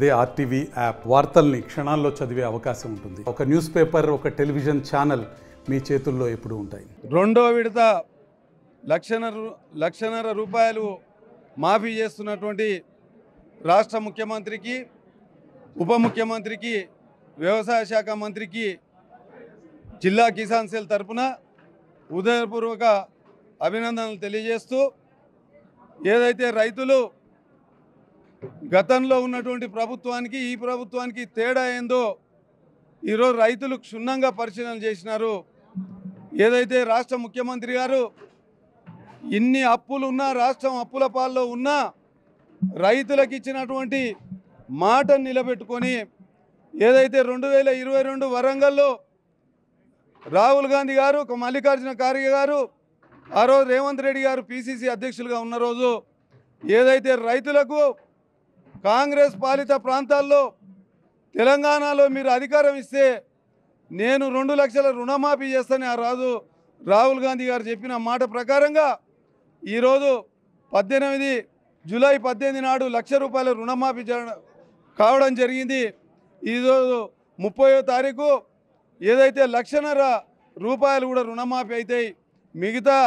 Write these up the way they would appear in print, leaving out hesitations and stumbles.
అదే RTV app వార్తల్ని క్షణాల్లో చదివే అవకాశం ఉంటుంది. ఒక న్యూస్ పేపర్, ఒక టెలివిజన్ ఛానల్ మీ చేతుల్లో ఎప్పుడూ ఉంటాయి. రెండో విడత లక్షన్నర రూపాయలు మాఫీ చేస్తున్నటువంటి రాష్ట్ర ముఖ్యమంత్రికి, ఉప ముఖ్యమంత్రికి, వ్యవసాయ శాఖ మంత్రికి జిల్లా కిసాన్ సెల్ తరపున హృదయపూర్వక అభినందనలు తెలియజేస్తూ, ఏదైతే రైతులు గతంలో ఉన్నటువంటి ప్రభుత్వానికి ఈ ప్రభుత్వానికి తేడా ఏందో ఈరోజు రైతులు క్షుణ్ణంగా పరిశీలన చేసినారు. ఏదైతే రాష్ట్ర ముఖ్యమంత్రి గారు ఇన్ని అప్పులు ఉన్నా, రాష్ట్రం అప్పుల పాల్లో ఉన్నా రైతులకు ఇచ్చినటువంటి మాటను నిలబెట్టుకొని, ఏదైతే 2022 వరంగల్లో రాహుల్ గాంధీ గారు, మల్లికార్జున ఖార్గే గారు, ఆ రోజు రేవంత్ రెడ్డి గారు పిసిసి అధ్యక్షులుగా ఉన్న రోజు ఏదైతే రైతులకు కాంగ్రెస్ పాలిత ప్రాంతాల్లో తెలంగాణలో మీరు అధికారం ఇస్తే నేను 2 లక్షల రుణమాఫీ చేస్తానని ఆ రోజు రాహుల్ గాంధీ గారు చెప్పిన మాట ప్రకారంగా ఈరోజు జూలై 18 నాడు ₹1,00,000 రుణమాఫీ కావడం జరిగింది. ఈరోజు 30వ తారీఖు ఏదైతే ₹1,00,000 కూడా రుణమాఫీ అవుతాయి. మిగతా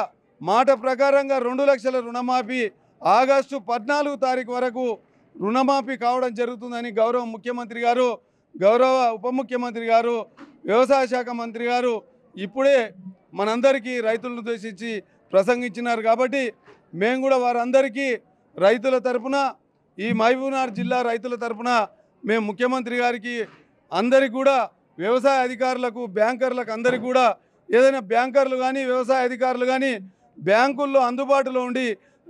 మాట ప్రకారంగా 2 లక్షల రుణమాఫీ ఆగస్టు 14 తారీఖు వరకు రుణమాఫీ కావడం జరుగుతుందని గౌరవ ముఖ్యమంత్రి గారు, గౌరవ ఉప ముఖ్యమంత్రి గారు, వ్యవసాయ శాఖ మంత్రి గారు ఇప్పుడే మనందరికీ రైతులను ఉద్దేశించి ప్రసంగించినారు. కాబట్టి మేము కూడా వారందరికీ రైతుల తరపున, ఈ మహబూబ్నగర్ జిల్లా రైతుల తరపున మేము ముఖ్యమంత్రి గారికి, అందరికీ కూడా వ్యవసాయ అధికారులకు, బ్యాంకర్లకు అందరికీ కూడా ఏదైనా బ్యాంకర్లు కానీ వ్యవసాయ అధికారులు కానీ బ్యాంకుల్లో అందుబాటులో ఉండి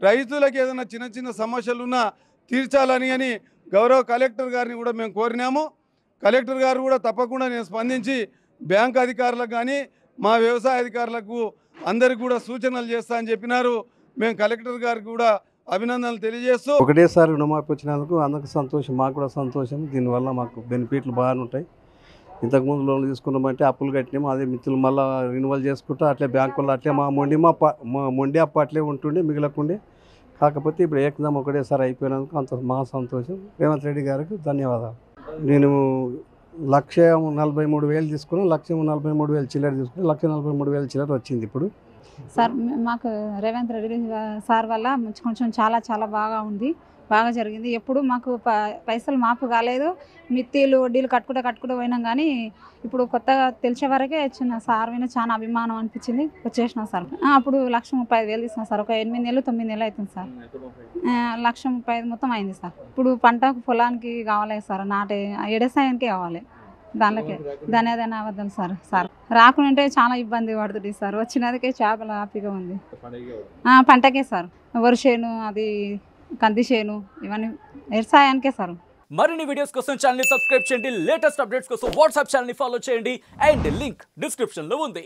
రైతులకు ఏదైనా చిన్న చిన్న సమస్యలున్నా తీర్చాలని గౌరవ కలెక్టర్ గారిని కూడా మేము కోరినాము. కలెక్టర్ గారు కూడా తప్పకుండా నేను స్పందించి బ్యాంక్ అధికారులకు కానీ మా వ్యవసాయ అధికారులకు అందరికీ కూడా సూచనలు చేస్తా అని చెప్పినారు. మేము కలెక్టర్ గారికి కూడా అభినందనలు తెలియజేస్తూ, ఒకటేసారి రుణమాఫీ వచ్చినందుకు అందరికీ సంతోషం, మాకు కూడా సంతోషం. దీనివల్ల మాకు బెనిఫిట్లు బాగానే ఉంటాయి. ఇంతకుముందు లోన్లు తీసుకున్నామంటే అప్పులు కట్టినాము, అదే మిత్రులు మళ్ళీ రిన్యువల్ చేసుకుంటూ అట్లే బ్యాంకుల్లో అట్లే మా మొండి అప్పు అట్లే ఉంటుండే మిగలకుండే. కాకపోతే ఇప్పుడు ఏకదం ఒకటేసారి అయిపోయినందుకు అంత మహా సంతోషం. రేవంత్ రెడ్డి గారికి ధన్యవాదాలు. నేను 1,43,000 తీసుకున్నాను, 1,43,000 చిల్లర తీసుకుని 1,43,000 చిల్లర వచ్చింది. ఇప్పుడు సార్ మాకు రేవంత్ రెడ్డి సార్ వల్ల కొంచెం చాలా బాగా ఉంది, బాగా జరిగింది. ఎప్పుడు మాకు పైసలు మాపు కాలేదు, మిత్తిలు వడ్డీలు కట్టుకుంటూ పోయినాం. కానీ ఇప్పుడు కొత్తగా తెలిసే వరకే చిన్న సార్ మీద చాలా అభిమానం అనిపించింది, వచ్చేసిన సార్. అప్పుడు 1,35,000 తీసుకున్నాం సార్. ఒక 8 నెలలు 9 నెలలు అవుతుంది సార్. 1,35,000 మొత్తం అయింది సార్. ఇప్పుడు పంటకు పొలానికి కావాలి సార్, నాటే ఎడసాయానికే కావాలి, దానికే ధన్యవాదాలు సార్. రాకుంటే చాలా ఇబ్బంది పడుతుంది సార్. వచ్చినదికే చేపల హ్యాపీగా ఉంది. పంటకే సార్, వరి చేను, అది కంది చేను, ఇవన్నీ వ్యవసాయానికే సార్. మరిన్ని వీడియోస్ కోసం ఛానల్ ని సబ్స్క్రైబ్ చేయండి. లేటెస్ట్ అప్డేట్స్ కోసం వాట్సాప్ ఛానల్ ని ఫాలో చేయండి. అండ్ లింక్ డిస్క్రిప్షన్ లో ఉంది.